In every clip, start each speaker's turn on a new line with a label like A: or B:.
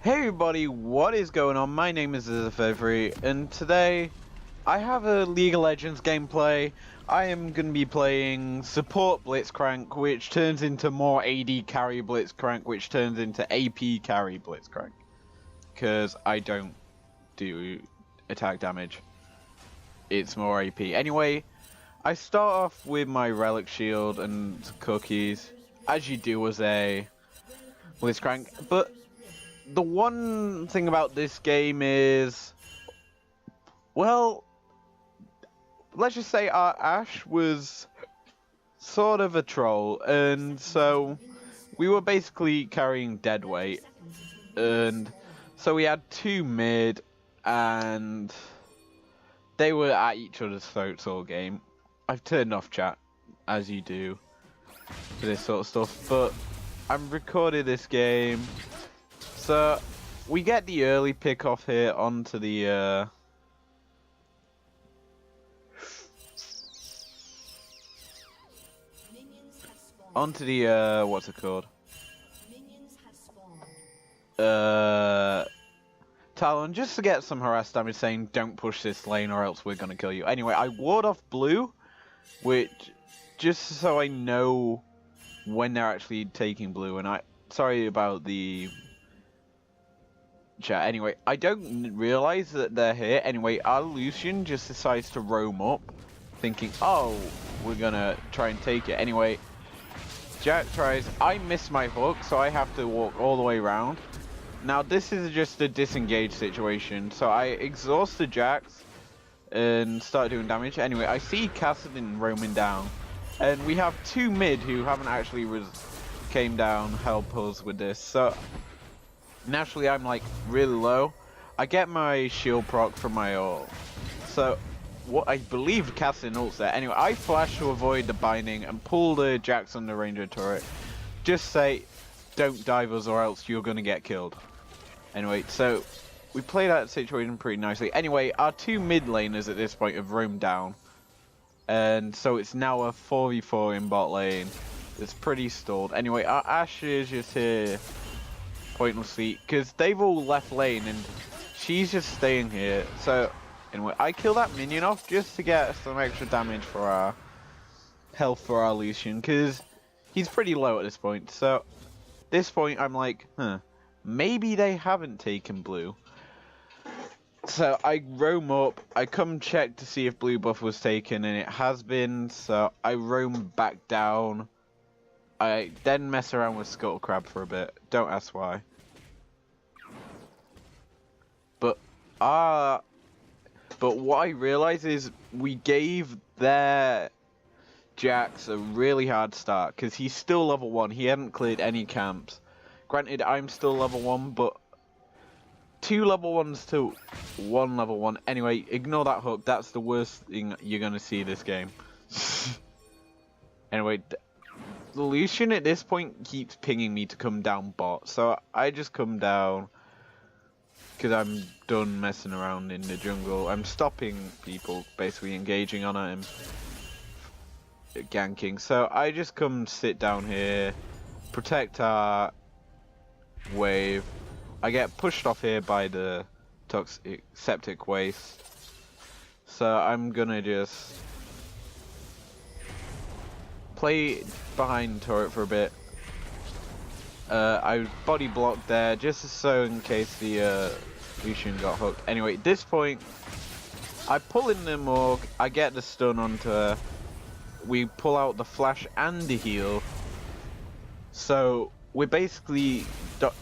A: Hey everybody, what is going on? My name is Zafefri, and today I have a League of Legends gameplay. I am going to be playing support Blitzcrank, which turns into more AD carry Blitzcrank, which turns into AP carry Blitzcrank. Because I don't do attack damage. It's more AP. Anyway, I start off with my Relic Shield and cookies, as you do as a Blitzcrank, but the one thing about this game is, well, let's just say our Ashe was sort of a troll, and so we were basically carrying dead weight, and so we had two mid, and they were at each other's throats all game. I've turned off chat, as you do, for this sort of stuff, but I'm recording this game. So, we get the early pick off here onto the, what's it called? Talon, just to get some harass damage saying, don't push this lane or else we're gonna kill you. Anyway, I ward off blue, which, just so I know when they're actually taking blue, and sorry about the chat. Anyway, I don't realize that they're here. Anyway, our Lucian just decides to roam up, thinking, oh, we're gonna try and take it. Anyway, Jack tries. I miss my hook, so I have to walk all the way around. Now, this is just a disengaged situation, so I exhaust the Jax and start doing damage. Anyway, I see Kassadin roaming down, and we have two mid who haven't actually came down help us with this. So naturally, I'm like really low. I get my shield proc from my ult. So, what I believe Kassadin ults there. Anyway, I flash to avoid the binding and pull the Jax on the Ranger turret. Just say, don't dive us or else you're gonna get killed. Anyway, so we play that situation pretty nicely. Anyway, our two mid laners at this point have roamed down. And so it's now a 4v4 in bot lane. It's pretty stalled. Anyway, our Ashe is just here pointlessly, because they've all left lane and she's just staying here. So anyway, I kill that minion off just to get some extra damage for our health for our Lucian, because he's pretty low at this point. So this point I'm like, maybe they haven't taken blue. So I roam up, I come check to see if blue buff was taken, and it has been. So I roam back down. I then mess around with Scuttle Crab for a bit. Don't ask why. But what I realize is we gave their Jax a really hard start, because he's still level 1. He hadn't cleared any camps. Granted, I'm still level 1, but 2 level 1s to 1 level 1. Anyway, ignore that hook. That's the worst thing you're going to see this game. Anyway, the Lucian at this point keeps pinging me to come down bot. So I just come down, because I'm done messing around in the jungle. I'm stopping people basically engaging on him, ganking. So I just come sit down here, protect our wave. I get pushed off here by the toxic septic waste. So I'm gonna just play behind turret for a bit. I body blocked there just so in case the Lucian got hooked. Anyway, at this point, I pull in the Morg, I get the stun onto her, we pull out the flash and the heal. So we're basically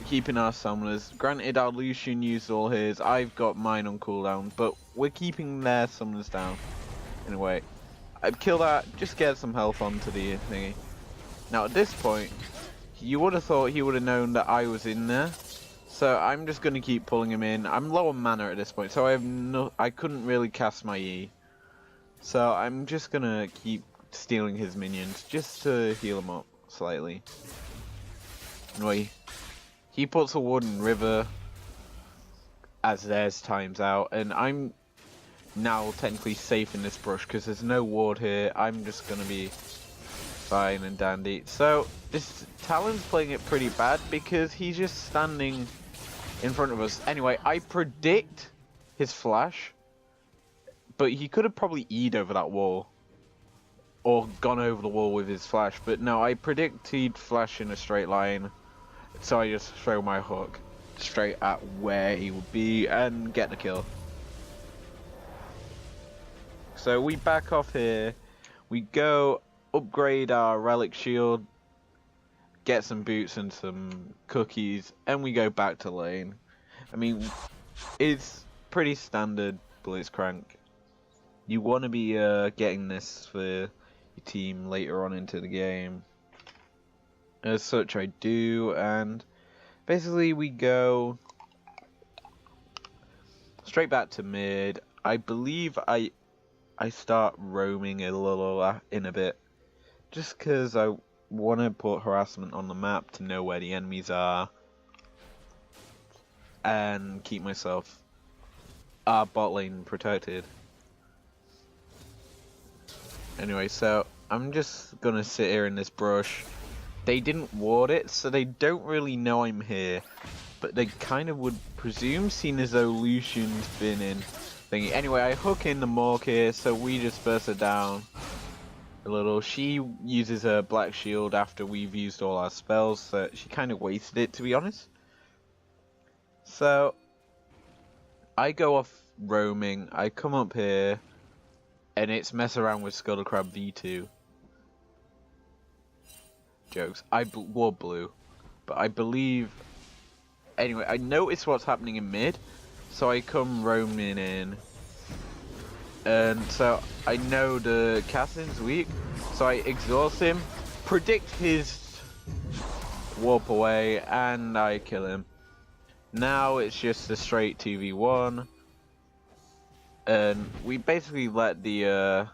A: keeping our summoners. Granted, our Lucian used all his, I've got mine on cooldown, but we're keeping their summoners down. Anyway, I'd kill that, just get some health onto the thingy. Now at this point, you would have thought he would have known that I was in there. So I'm just going to keep pulling him in. I'm low on mana at this point, so I couldn't really cast my E. So I'm just going to keep stealing his minions, just to heal him up slightly. Anyway, he puts a wooden river as theirs times out, and I'm now technically safe in this brush because there's no ward here. I'm just going to be fine and dandy. So this Talon's playing it pretty bad because he's just standing in front of us. Anyway, I predict his flash, but he could have probably E'd over that wall. Or gone over the wall with his flash, but no, I predict he'd flash in a straight line. So I just throw my hook straight at where he would be and get the kill. So we back off here, we go upgrade our relic shield, get some boots and some cookies, and we go back to lane. I mean, it's pretty standard Blitzcrank. You want to be getting this for your team later on into the game. As such I do, and basically we go straight back to mid. I believe I start roaming a little in a bit, just because I want to put harassment on the map to know where the enemies are, and keep myself bot lane protected. Anyway, so I'm just gonna sit here in this brush. They didn't ward it, so they don't really know I'm here, but they kind of would presume, seeing as though Lucian's been in thingy. Anyway, I hook in the Mork here, so we just burst her down a little. She uses her black shield after we've used all our spells, so she kind of wasted it, to be honest. So I go off roaming, I come up here, and it's mess around with Scuttlecrab V2. Jokes. I wore blue, but I believe... Anyway, I notice what's happening in mid, so I come roaming in, and so I know the Cassin's weak, so I exhaust him, predict his warp away, and I kill him. Now it's just a straight 2v1, and we basically let the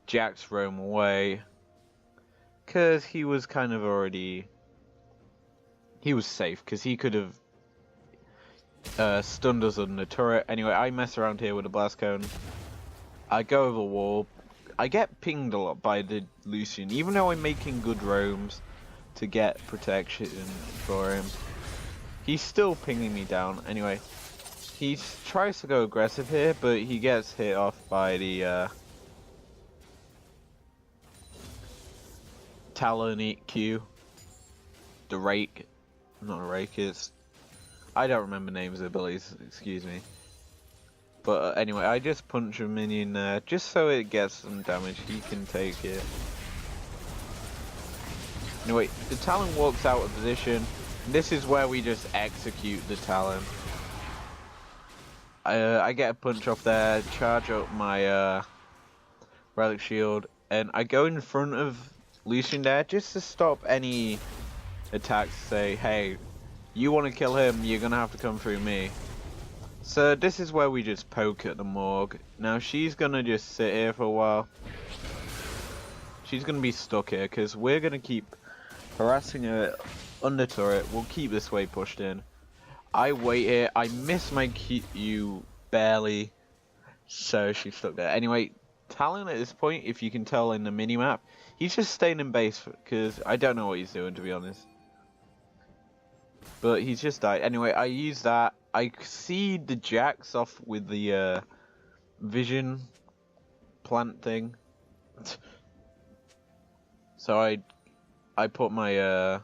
A: Jax roam away, because he was kind of already... He was safe, because he could have stunned us on the turret. Anyway, I mess around here with a blast cone. I go over the wall. I get pinged a lot by the Lucian, even though I'm making good roams to get protection for him. He's still pinging me down. Anyway, he tries to go aggressive here, but he gets hit off by the Talon Q. The Rake. Not a Rake, it's... I don't remember names of abilities, excuse me. But anyway, I just punch a minion there, just so it gets some damage. He can take it. Anyway, the Talon walks out of position. This is where we just execute the Talon. I get a punch off there, charge up my relic shield, and I go in front of Lucian there just to stop any attacks. Say, hey, you want to kill him, you're gonna have to come through me. So this is where we just poke at the Morg. Now she's gonna just sit here for a while. She's gonna be stuck here because we're gonna keep harassing her under turret. We'll keep this way pushed in. I wait here. I miss my Q barely, so she's stuck there. Anyway, Talon at this point, if you can tell in the minimap, he's just staying in base because I don't know what he's doing, to be honest. But he's just died. Anyway, I use that. I see the Jax off with the vision plant thing. So I put my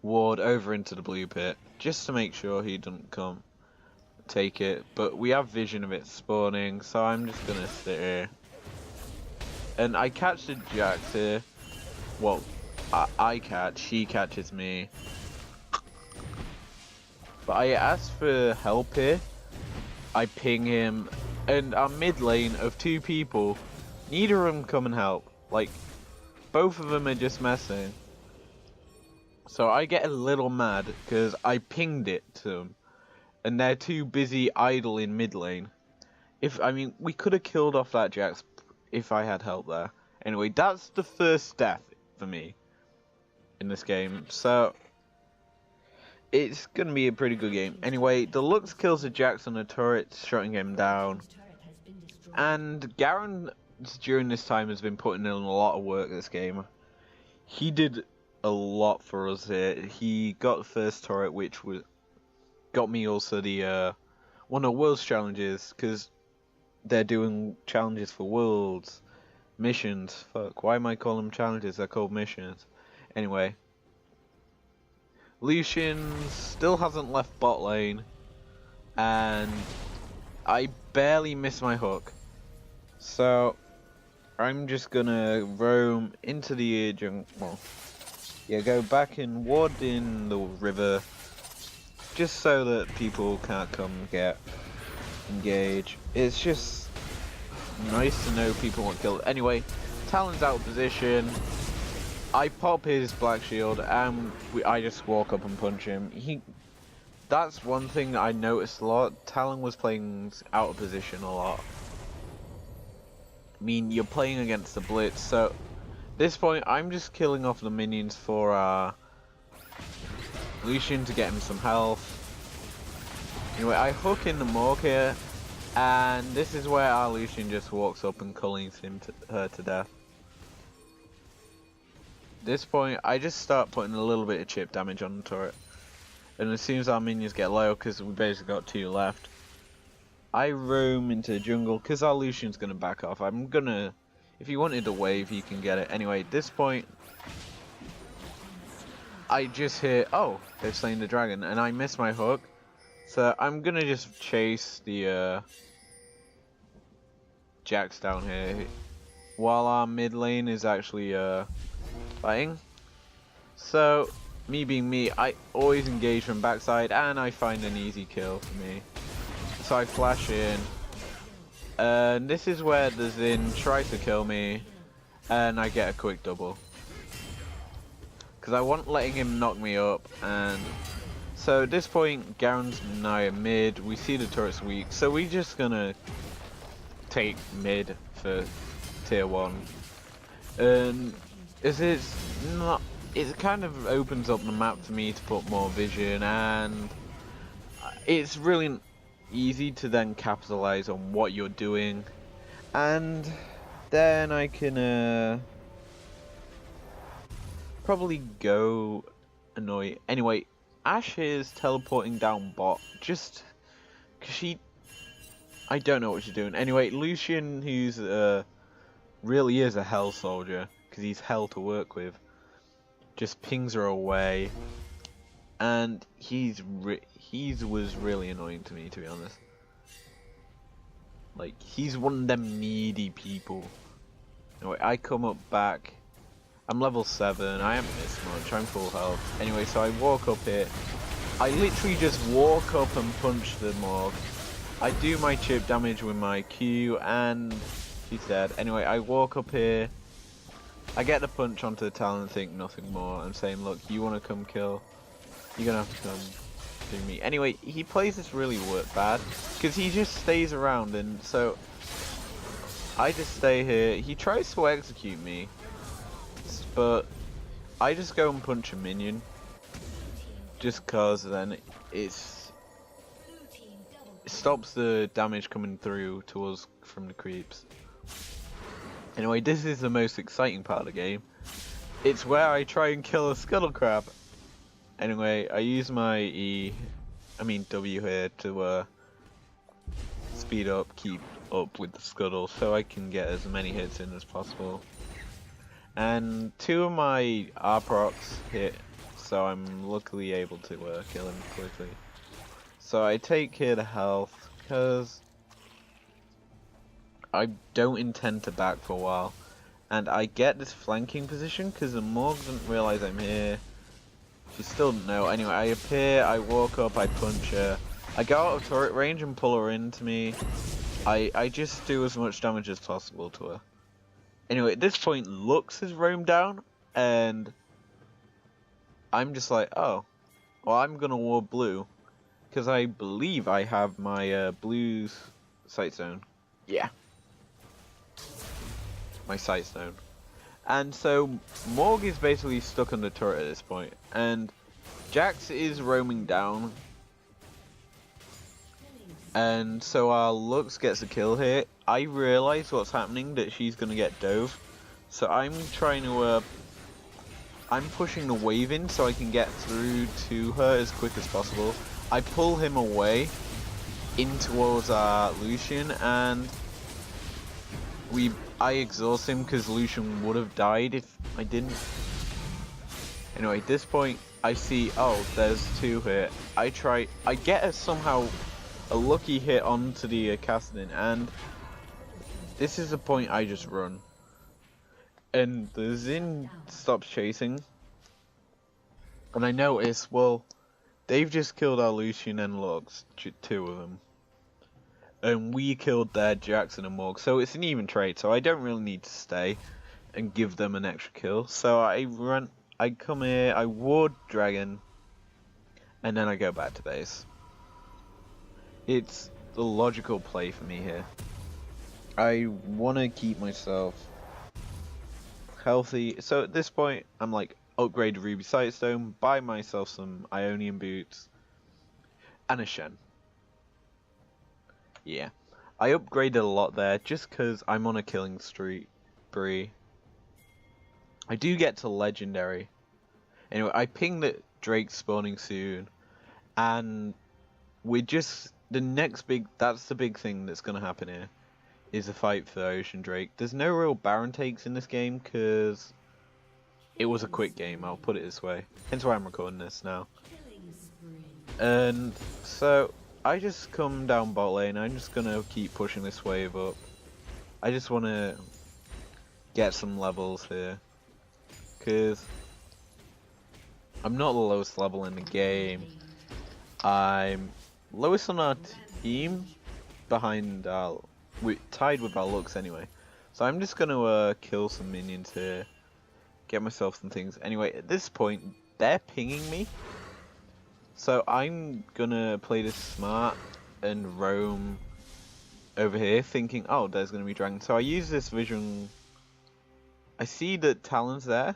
A: ward over into the blue pit just to make sure he doesn't come take it. But we have vision of it spawning, so I'm just gonna sit here. And I catch the Jax here. Well, I catch, she catches me. But I ask for help here. I ping him, and our mid lane of 2 people, neither of them come and help. Like, both of them are just messing. So I get a little mad because I pinged it to them, and they're too busy idle in mid lane. I mean, we could have killed off that Jax if I had help there. Anyway, that's the first death for me in this game. So it's gonna be a pretty good game. Anyway, the Lux kills the Jax on the turret, shutting him down. And Garen, during this time, has been putting in a lot of work this game. He did a lot for us here. He got the first turret, which was got me also the one of the world's challenges, because they're doing challenges for worlds. Missions. Fuck, why am I calling them challenges? They're called missions. Anyway. Lucian still hasn't left bot lane. And I barely missed my hook. So, I'm just gonna roam into the jungle. Well, yeah, go back and ward in the river. Just so that people can't come engage. It's just nice to know people won't kill. Anyway, Talon's out of position. I pop his black shield and I just walk up and punch him. That's one thing that I noticed a lot. Talon was playing out of position a lot. I mean, you're playing against the blitz, so at this point I'm just killing off the minions for Lucian to get him some health. Anyway, I hook in the Morg here, and this is where our Lucian just walks up and cullings her to death. At this point, I just start putting a little bit of chip damage on the turret. And as soon as our minions get low, because we basically got 2 left, I roam into the jungle, because our Lucian's going to back off. I'm going to, if you wanted a wave, you can get it. Anyway, at this point, I just hear, oh, they've slain the dragon, and I miss my hook. So I'm going to just chase the Jax down here, while our mid lane is actually fighting. So, me being me, I always engage from backside, and I find an easy kill for me. So I flash in, and this is where the Xin tries to kill me, and I get a quick double. Because I wasn't letting him knock me up, and so at this point, Garen's now mid, we see the turret's weak, so we're just gonna take mid for tier 1. And as it's not, it kind of opens up the map for me to put more vision, and it's really easy to then capitalize on what you're doing, and then I can probably go annoy. Anyway, Ashe is teleporting down bot just because I don't know what she's doing. Anyway, Lucian, who's really is a hell soldier because he's hell to work with, just pings her away, and he was really annoying to me, to be honest. Like, he's one of them needy people. Anyway, I come up back. I'm level 7. I haven't missed much. I'm full health. Anyway, so I walk up here. I literally just walk up and punch the Morg. I do my chip damage with my Q, and he's dead. Anyway, I walk up here. I get the punch onto the Talon and think nothing more. I'm saying, look, you want to come kill? You're going to have to come do me. Anyway, he plays this really bad, because he just stays around, and so I just stay here. He tries to execute me, but I just go and punch a minion, just cause then it stops the damage coming through to us from the creeps. Anyway, this is the most exciting part of the game. It's where I try and kill a scuttle crab. Anyway, I use my W here to speed up, keep up with the scuttle, so I can get as many hits in as possible. And 2 of my R-procs hit, so I'm luckily able to kill him quickly. So I take here the health, because I don't intend to back for a while. And I get this flanking position, because the Morg doesn't realise I'm here. She still doesn't know. Anyway, I appear, I walk up, I punch her. I go out of turret range and pull her into me. I just do as much damage as possible to her. Anyway, at this point, Lux has roamed down, and I'm just like, oh, well, I'm gonna ward blue, because I believe I have my blue's sight zone. Yeah. My sight zone. And so, Morg is basically stuck on the turret at this point, and Jax is roaming down. And so our Lux gets a kill here. I realise what's happening, that she's going to get dove. So I'm trying to, I'm pushing the wave in so I can get through to her as quick as possible. I pull him away in towards Lucian, and I exhaust him because Lucian would have died if I didn't. Anyway, at this point, I see, oh, there's two here. I get somehow a lucky hit onto the Kassadin, and this is the point I just run. And the Xin stops chasing, and I notice, well, they've just killed our Lucian and Lux, two of them. And we killed their Jackson and Morg, so it's an even trade, so I don't really need to stay and give them an extra kill. So I come here, I ward Dragon, and then I go back to base. It's the logical play for me here. I want to keep myself healthy, so at this point, I'm like, upgrade to Ruby Sightstone, buy myself some Ionian boots, and a Shen. Yeah, I upgraded a lot there just because I'm on a killing streak. I do get to legendary. Anyway, I ping that Drake's spawning soon, and we're just that's the big thing that's gonna happen here, is a fight for Ocean Drake. There's no real Baron takes in this game because it was a quick game. I'll put it this way. Hence why I'm recording this now. And so I just come down bot lane. I'm just gonna keep pushing this wave up. I just want to get some levels here, because I'm not the lowest level in the game. I'm lowest on our team, behind tied with our Lux anyway. So I'm just gonna kill some minions here, get myself some things. Anyway, at this point, they're pinging me. So I'm gonna play this smart and roam over here thinking, oh, there's gonna be dragon. So I use this vision. I see that Talon's there.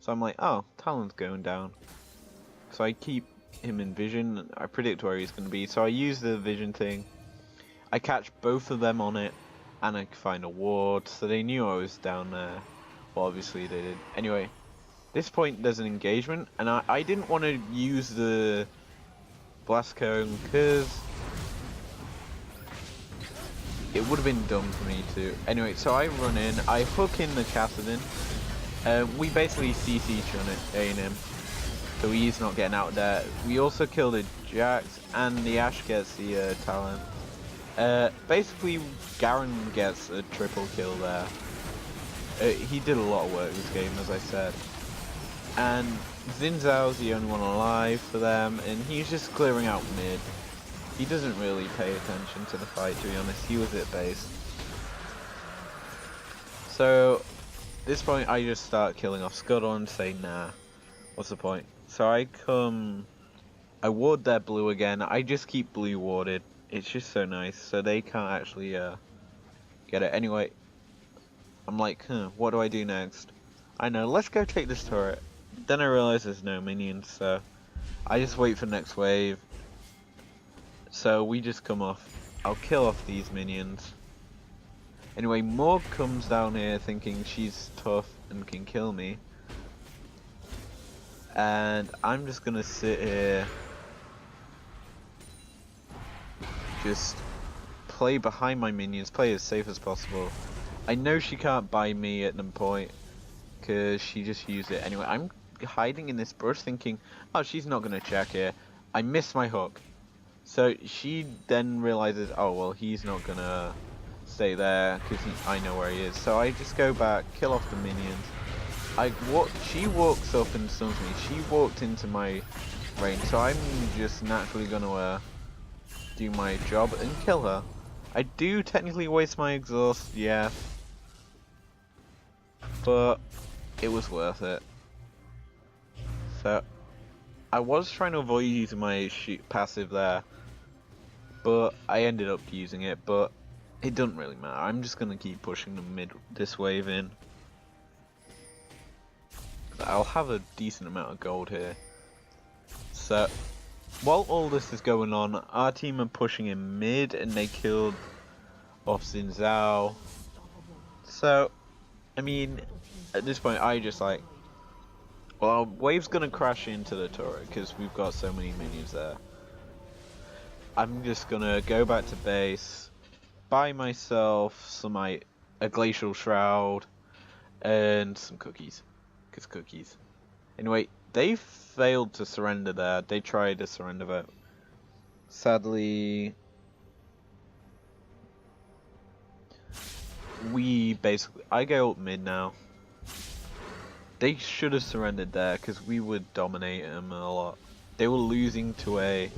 A: So I'm like, oh, Talon's going down. So I keep him in vision. I predict where he's gonna be. So I use the vision thing. I catch both of them on it, and I find a ward. So they knew I was down there. Well, obviously they did. Anyway. This point there's an engagement, and I didn't want to use the blast cone because it would have been dumb for me to. Anyway, so I run in, I hook in the Kassadin. We basically CC each on it, in him, so he's not getting out there. We also kill the Jax, and the Ashe gets the Talon. Basically, Garen gets a triple kill there. He did a lot of work this game, as I said. And Xin Zhao's the only one alive for them, and he's just clearing out mid. He doesn't really pay attention to the fight, to be honest. He was at base. So, at this point, I just start killing off Scuttle and say, nah, what's the point? So I ward their blue again. I just keep blue warded. It's just so nice, so they can't actually get it. Anyway, I'm like, what do I do next? I know, let's go take this turret. Then I realize there's no minions, so I just wait for next wave. So we just come off. I'll kill off these minions. Anyway, Morg comes down here thinking she's tough and can kill me. And I'm just gonna sit here, just play behind my minions, play as safe as possible. I know she can't buy me at the point, because she just used it. Anyway, I'm hiding in this bush thinking, oh, she's not going to check here. I missed my hook. So she then realizes, oh, well, he's not going to stay there because I know where he is. So I just go back, kill off the minions. She walks up and stuns me. She walked into my range. So I'm just naturally going to do my job and kill her. I do technically waste my exhaust, yeah. But it was worth it. So I was trying to avoid using my passive there, but I ended up using it. But it doesn't really matter. I'm just gonna keep pushing the this wave in. I'll have a decent amount of gold here. So while all this is going on, our team are pushing in mid, and they killed off Xin Zhao. So I mean, at this point, I just like, well, our wave's gonna crash into the turret because we've got so many minions there. I'm just gonna go back to base, buy myself a glacial shroud, and some cookies. Cause cookies. Anyway, they failed to surrender there. They tried to surrender, but sadly, I go up mid now. They should have surrendered there because we would dominate them a lot. They were losing to a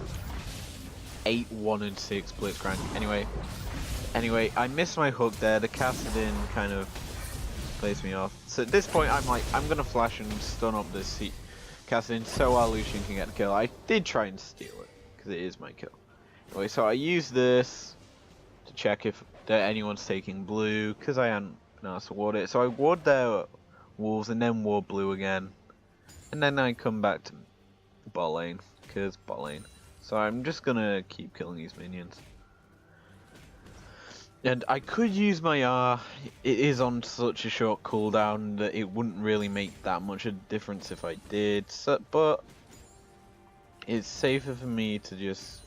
A: 8-1-6 blitzcrank. Anyway, I missed my hook there. The Cassidin kind of plays me off. So at this point, I'm gonna flash and stun up this Cassidin so our Lucian can get the kill. I did try and steal it because it is my kill. Anyway, so I use this to check if anyone's taking blue because I hadn't been asked to ward it. So I ward their wolves and then ward blue again, and then I come back to bot lane because bot lane. So I'm just gonna keep killing these minions. And I could use my R. It is on such a short cooldown that it wouldn't really make that much a difference if I did. So, but it's safer for me to just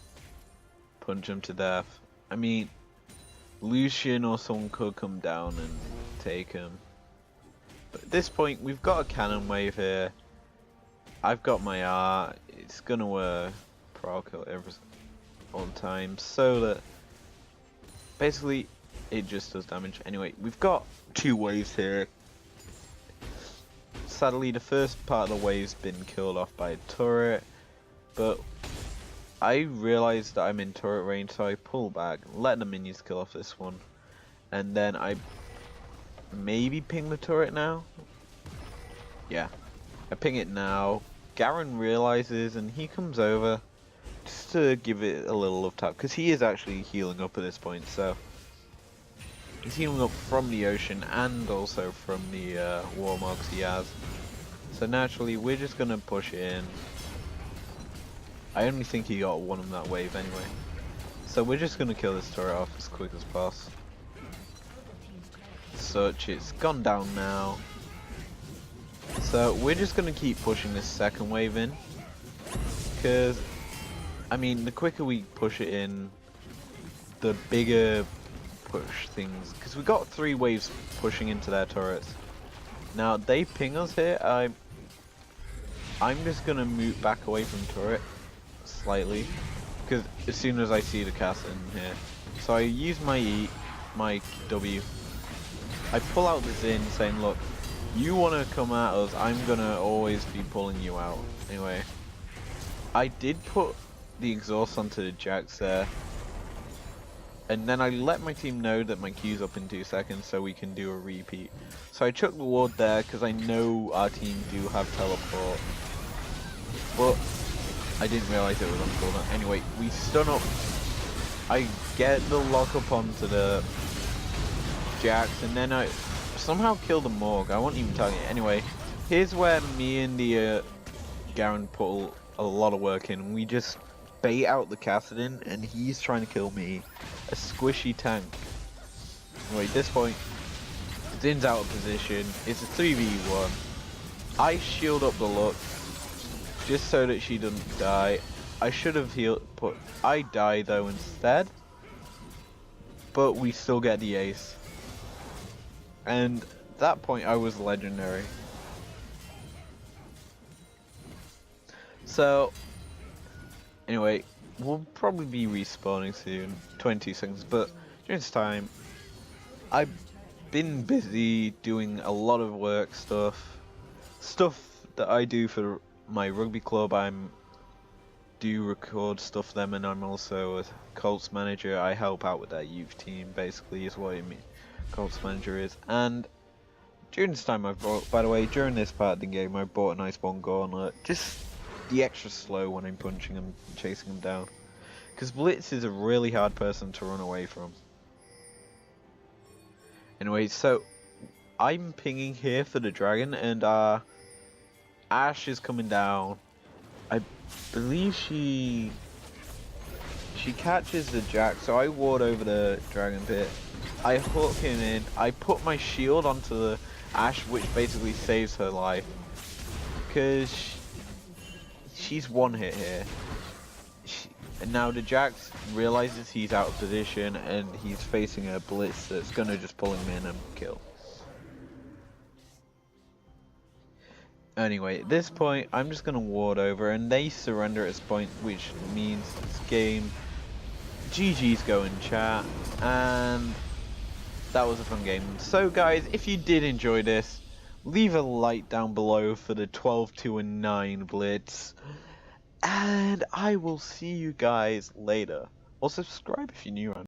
A: punch him to death. I mean, Lucian or someone could come down and take him. But at this point, we've got a cannon wave here. I've got my R. It's gonna proc all the time, so that basically it just does damage. Anyway, we've got 2 waves here. Sadly, the first part of the wave's been killed off by a turret, but I realized that I'm in turret range, so I pull back, let the minions kill off this one, and then I maybe ping the turret now. Yeah, I ping it now. Garen realizes and he comes over just to give it a little love tap, because he is actually healing up at this point. So he's healing up from the ocean and also from the warmogs he has. So naturally we're just gonna push it in. I only think he got one of that wave anyway. So we're just gonna kill this turret off as quick as possible. Such, it's gone down now. So we're just gonna keep pushing this second wave in, because I mean the quicker we push it in, the bigger push things, because we got 3 waves pushing into their turrets. Now they ping us here. I'm just gonna move back away from turret slightly, because as soon as I see the cast in here, so I use my E, my W. I pull out this in saying, look, you want to come at us, I'm gonna always be pulling you out. Anyway, I did put the exhaust onto the Jax there, and then I let my team know that my Q's up in 2 seconds so we can do a repeat. So I chucked the ward there because I know our team do have teleport, but I didn't realize it was on cooldown. Anyway, we stun up, I get the lock up onto the Jax, and then I somehow kill the Morg. I won't even tell you. Anyway, here's where me and the Garen put a lot of work in. We just bait out the Cassidin, and he's trying to kill me, a squishy tank. Anyway, at this point, Zin's out of position. It's a 3v1. I shield up the look just so that she doesn't die. I should have I die though instead, but we still get the ace. And at that point I was legendary. So anyway, we'll probably be respawning soon, 22 seconds, but during this time I've been busy doing a lot of work stuff that I do for my rugby club. Do record stuff for them, and I'm also a Colts manager. I help out with their youth team, basically, is what I mean. Colts manager is. And during this time by the way, during this part of the game, I bought an Iceborne Gauntlet. Just the extra slow when I'm punching them, chasing them down. Because Blitz is a really hard person to run away from. Anyway, so I'm pinging here for the dragon, and Ash is coming down. I believe she catches the Jack, so I ward over the dragon pit. I hook him in. I put my shield onto the Ash, which basically saves her life, because she's one hit here. And now the Jax realizes he's out of position and he's facing a blitz that's gonna just pull him in and kill. Anyway, at this point, I'm just gonna ward over and they surrender at this point, which means this game. GG's going, chat, and that was a fun game. So guys, if you did enjoy this, leave a like down below for the 12-9 blitz. And I will see you guys later. Or subscribe if you're new around.